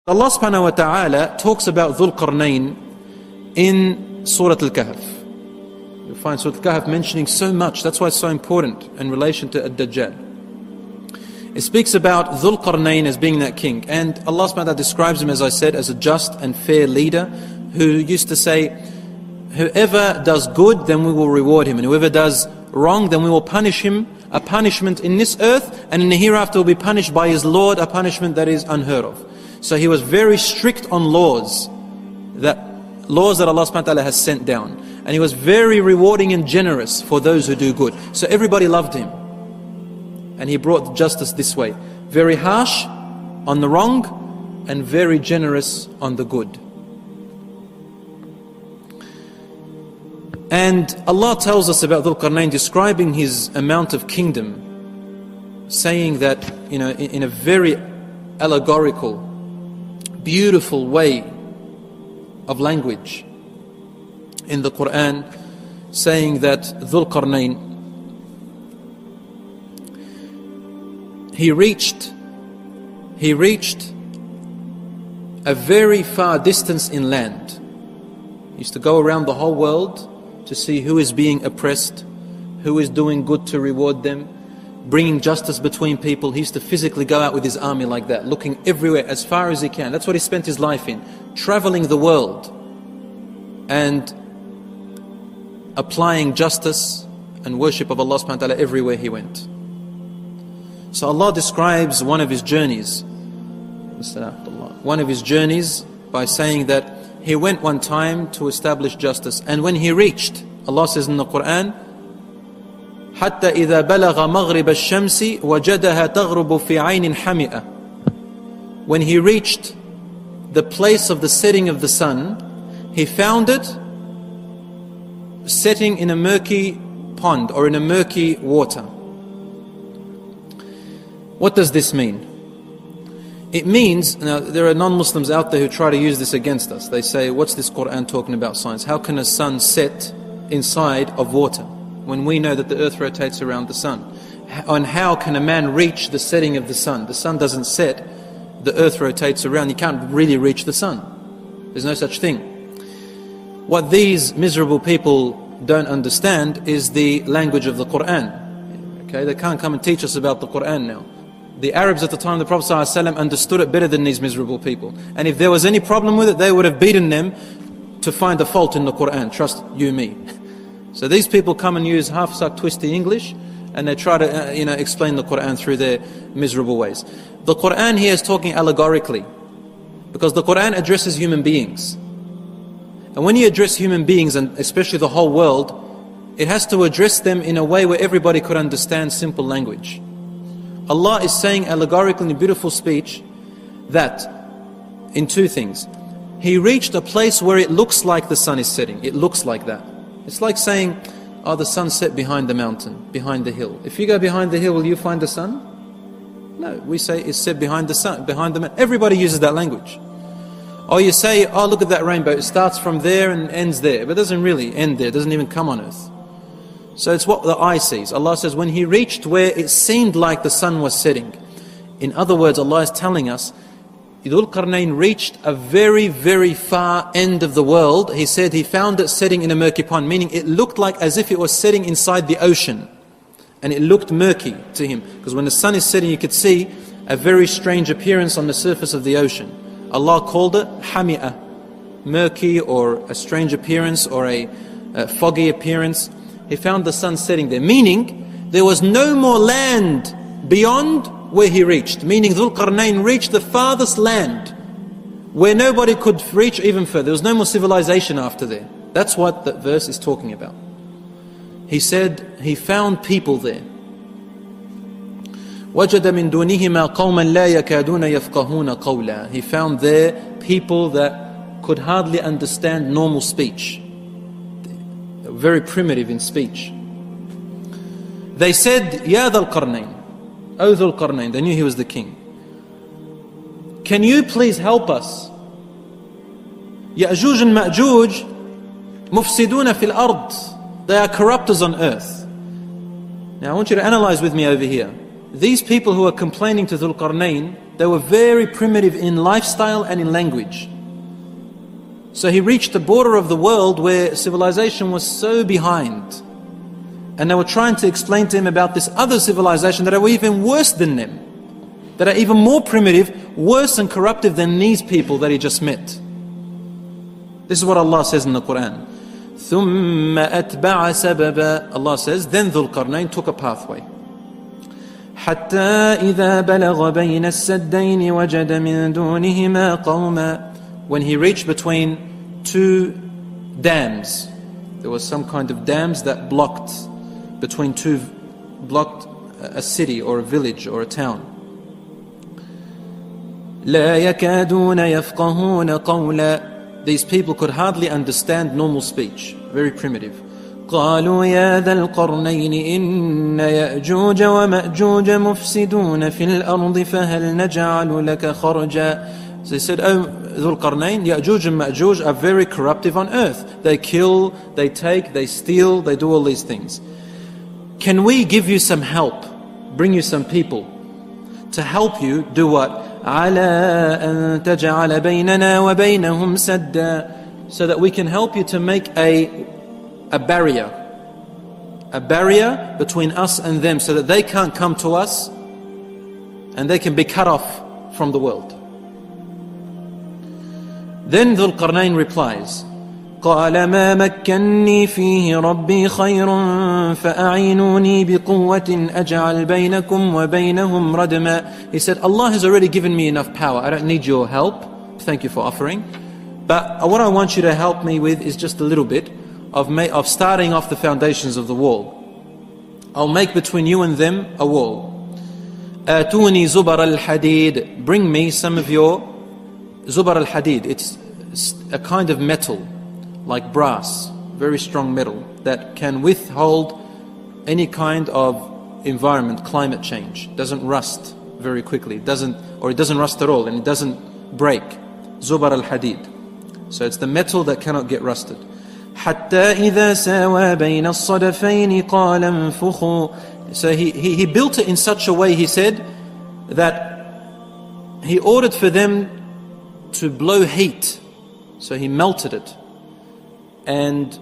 Allah subhanahu wa ta'ala talks about Dhul Qarnayn in Surah Al-Kahf. You'll find Surah Al-Kahf mentioning so much. That's why it's so important in relation to Ad-Dajjal. It speaks about Dhul Qarnayn as being that king. And Allah subhanahu wa ta'ala describes him, as I said, as a just and fair leader who used to say, whoever does good, then we will reward him. And whoever does wrong, then we will punish him a punishment in this earth. And in the hereafter will be punished by his Lord, a punishment that is unheard of. So he was very strict on laws that Allah subhanahu wa ta'ala has sent down. And he was very rewarding and generous for those who do good. So everybody loved him. And he brought justice this way. Very harsh on the wrong and very generous on the good. And Allah tells us about Dhul Qarnayn, describing his amount of kingdom, saying that, in a very allegorical, beautiful way of language in the Quran, saying that Dhul Qarnayn, he reached a very far distance in land. He used to go around the whole world to see who is being oppressed, who is doing good to reward them, bringing justice between people. He used to physically go out with his army like that, looking everywhere as far as he can. That's what he spent his life in, traveling the world and applying justice and worship of Allah subhanahu wa ta'ala everywhere he went. So Allah describes one of his journeys by saying that he went one time to establish justice, and when he reached, Allah says in the Quran, حتى إذا بلغ مغرب الشمس وجدها تغرب في عين حمئة. When he reached the place of the setting of the sun, he found it setting in a murky pond or in a murky water. What does this mean? It means, now there are non-Muslims out there who try to use this against us. They say, what's this Quran talking about science? How can a sun set inside of water when we know that the earth rotates around the sun? And how can a man reach the setting of the sun? The sun doesn't set, the earth rotates around. You can't really reach the sun. There's no such thing. What these miserable people don't understand is the language of the Quran. Okay, they can't come and teach us about the Quran now. The Arabs at the time of the Prophet ﷺ understood it better than these miserable people. And if there was any problem with it, they would have beaten them to find a fault in the Quran. Trust you me. So these people come and use half-suck twisty English, and they try to explain the Quran through their miserable ways. The Quran here is talking allegorically, because the Quran addresses human beings. And when you address human beings, and especially the whole world, it has to address them in a way where everybody could understand simple language. Allah is saying allegorically in a beautiful speech that in two things. He reached a place where it looks like the sun is setting. It looks like that. It's like saying, oh, the sun set behind the mountain, behind the hill. If you go behind the hill, will you find the sun? No, we say it's set behind the sun, behind the mountain. Everybody uses that language. Or you say, oh, look at that rainbow. It starts from there and ends there. But it doesn't really end there. It doesn't even come on earth. So it's what the eye sees. Allah says, when he reached where it seemed like the sun was setting. In other words, Allah is telling us, Dhul Qarnayn reached a very, very far end of the world. He said he found it setting in a murky pond, meaning it looked like as if it was setting inside the ocean. And it looked murky to him. Because when the sun is setting, you could see a very strange appearance on the surface of the ocean. Allah called it hami'ah, murky or a strange appearance or a foggy appearance. He found the sun setting there, meaning there was no more land beyond where he reached. Meaning Dhul Qarnayn reached the farthest land where nobody could reach even further. There was no more civilization after there. That's what that verse is talking about. He said he found people there. وَجَدَ مِن دُونِهِمَا قَوْمًا لَا يَكَادُونَ يَفْقَهُونَ قَوْلًا. He found there people that could hardly understand normal speech. Very primitive in speech. They said, Ya Dhul Qarnayn, O Dhul Qarnayn, they knew he was the king. Can you please help us? Ya'juj and Ma'juj mufsiduna fil ard. They are corrupters on earth. Now I want you to analyze with me over here. these people who are complaining to Dhul Qarnayn, they were very primitive in lifestyle and in language. So he reached the border of the world where civilization was so behind. And they were trying to explain to him about this other civilization that are even worse than them, that are even more primitive, worse and corruptive than these people that he just met. This is what Allah says in the Quran. ثُمَّ أَتْبَعَ سَبَبًا. Allah says, then Dhul Qarnayn took a pathway. حَتَّى إِذَا بَلَغَ بَيْنَ السَّدَّيْنِ وَجَدَ مِن دُونِهِمَا قَوْمًا. When he reached between two dams, there was some kind of dams that blocked a city or a village or a town. لا يكادون يفقهون قولا. These people could hardly understand normal speech, very primitive. قالوا يا ذا القرنين إن يأجوج ومأجوج مفسدون في الأرض فهل نجعل لك خرجا. So they said, oh Dhul Qarnayn, Ya'juj and Ma'juj are very corruptive on earth. They kill, they take, they steal, they do all these things. Can we give you some help, bring you some people to help you do what? عَلَىٰ أَن تَجْعَلَ بَيْنَنَا وَبَيْنَهُمْ سَدًّا. So that we can help you to make a barrier between us and them, so that they can't come to us and they can be cut off from the world. Then Dhul Qarnayn replies, قال ما مكني فيه ربي خير فأعينوني بقوة أجعل بينكم وبينهم ردما. He said, Allah has already given me enough power. I don't need your help. Thank you for offering. But what I want you to help me with is just a little bit of starting off the foundations of the wall. I'll make between you and them a wall. آتوني زبر الحديد. Bring me some of your Zubar al-Hadid. It's a kind of metal, like brass, very strong metal, that can withhold any kind of environment, climate change. Doesn't rust very quickly, it doesn't rust at all, and it doesn't break. Zubar al-Hadid. So it's the metal that cannot get rusted. حتى إذا ساوى بين الصدفين قال انفخوا. So he built it in such a way, he said, that he ordered for them to blow heat. So he melted it, and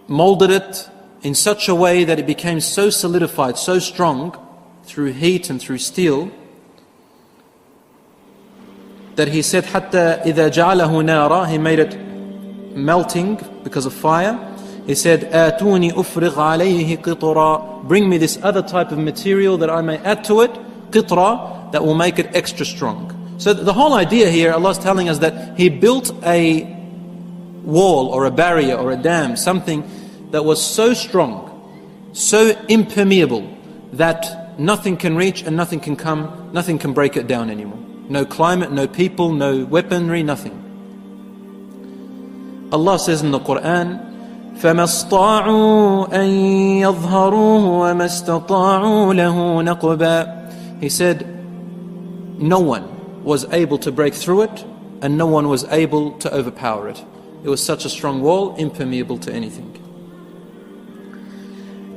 molded it in such a way that it became so solidified, so strong through heat and through steel, that he said حتى إذا جعله نارا, he made it melting because of fire. He said آتوني أفرغ عليه قطرا. Bring me this other type of material that I may add to it, qitra, that will make it extra strong. So the whole idea here, Allah is telling us that He built a wall or a barrier or a dam, something that was so strong, so impermeable, that nothing can reach and nothing can break it down anymore. No climate, no people, no weaponry, nothing. Allah says in the Quran, فَمَا اسْطَاعُوا أَن يَظْهَرُوهُ وَمَا اسْتَطَاعُوا لَهُ نَقْبًا. He said, no one was able to break through it, and no one was able to overpower it. It was such a strong wall, impermeable to anything.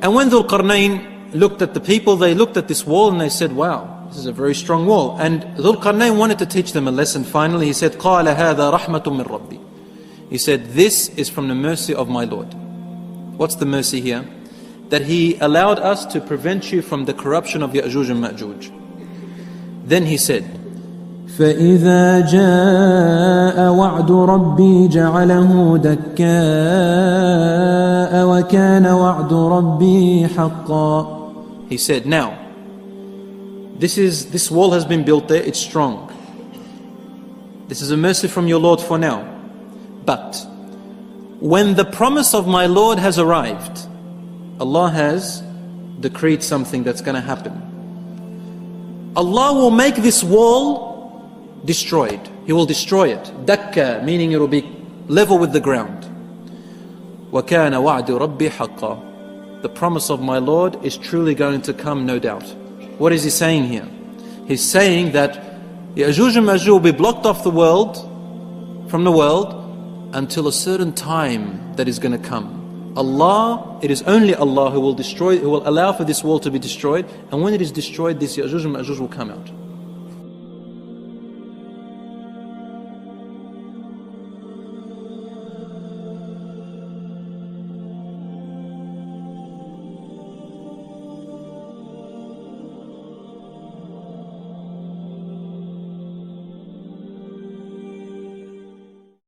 And when Dhul Qarnayn looked at the people, they looked at this wall and they said, wow, this is a very strong wall. And Dhul Qarnayn wanted to teach them a lesson. Finally, he said, قَالَ هَذَا رَحْمَةٌ مِّن رَبِّي. He said, this is from the mercy of my Lord. What's the mercy here? That He allowed us to prevent you from the corruption of Ya'juj and Ma'juj. Then he said, فَإِذَا جَاءَ وَعْدُ رَبِّي جَعَلَهُ دَكَّاءَ وَكَانَ وَعْدُ رَبِّي حَقًّا. He said, now, this wall has been built there, it's strong. This is a mercy from your Lord for now. But when the promise of my Lord has arrived, Allah has decreed something that's going to happen. Allah will make this wall destroyed. He will destroy it. Dakka, meaning it will be level with the ground. وَكَانَ وَعْدُ رَبِّي حَقًّا. The promise of my Lord is truly going to come, no doubt. What is he saying here? He's saying that Ya'juj and Ma'juj will be blocked off from the world, until a certain time that is going to come. Allah, it is only Allah who will destroy, who will allow for this wall to be destroyed, and when it is destroyed, this Ya'juj and Ma'juj will come out.